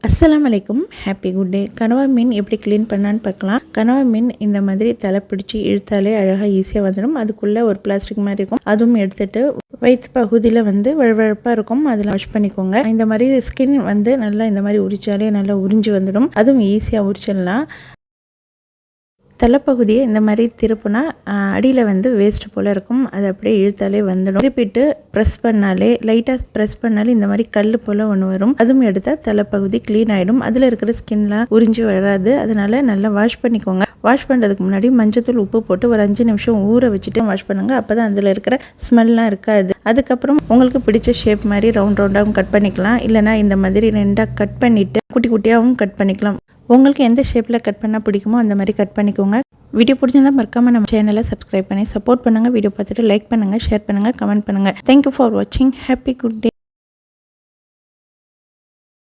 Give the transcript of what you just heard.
அஸ்ஸலாமு அலைக்கும். Happy good day. கனவா மீன் எப்படி க்ளீன் பண்ணான்னு பார்க்கலாம். கனவா மீன் இந்த மாதிரி தலை பிடிச்சி இழுத்தாலே அழகாக ஈஸியாக வந்துடும். அதுக்குள்ளே ஒரு பிளாஸ்டிக் மாதிரி இருக்கும், அதுவும் எடுத்துட்டு வயிற்று பகுதியில் வழுவழுப்பாக இருக்கும், அதில் வாஷ் பண்ணிக்கோங்க. இந்த மாதிரி ஸ்கின் நல்லா இந்த மாதிரி உரிச்சாலே நல்லா உறிஞ்சி வந்துடும், அதுவும் ஈஸியாக உரிச்சிடலாம். தலைப்பகுதியை இந்த மாதிரி திருப்புனா அடியில் வேஸ்ட் போல் இருக்கும், அது அப்படியே இழுத்தாலே வந்துடும். திருப்பிட்டு ப்ரெஸ் பண்ணாலே, லைட்டாக ப்ரெஸ் பண்ணாலே இந்த மாதிரி கல் போல் ஒன்று வரும், அதுவும் எடுத்தால் தலைப்பகுதி க்ளீன் ஆகிடும். அதில் இருக்கிற ஸ்கின்லாம் உறிஞ்சி வராது. அதனால நல்லா வாஷ் பண்ணிக்கோங்க. வாஷ் பண்ணுறதுக்கு முன்னாடி மஞ்சத்தூள் உப்பு போட்டு ஒரு 5 நிமிஷம் ஊற வச்சுட்டு வாஷ் பண்ணுங்கள். அப்போ தான் அதில் இருக்கிற ஸ்மெல்லாம் இருக்காது. அதுக்கப்புறம் உங்களுக்கு பிடிச்ச ஷேப் மாதிரி ரவுண்டாகவும் கட் பண்ணிக்கலாம். இல்லைனா இந்த மாதிரி 2ஆக கட் பண்ணிவிட்டு குட்டி குட்டியாகவும் கட் பண்ணிக்கலாம். உங்களுக்கு எந்த ஷேப்பில் கட் பண்ணால் பிடிக்குமோ அந்த மாதிரி கட் பண்ணிக்கோங்க. வீடியோ பிடிச்சிருந்தால் மறக்காமல் நம்ம சேனலை சப்ஸ்கிரைப் பண்ணி சப்போர்ட் பண்ணுங்கள். வீடியோ பார்த்துட்டு லைக் பண்ணுங்கள், ஷேர் பண்ணுங்கள், கமெண்ட் பண்ணுங்கள். தேங்க்யூ ஃபார் வாட்சிங். Happy good day.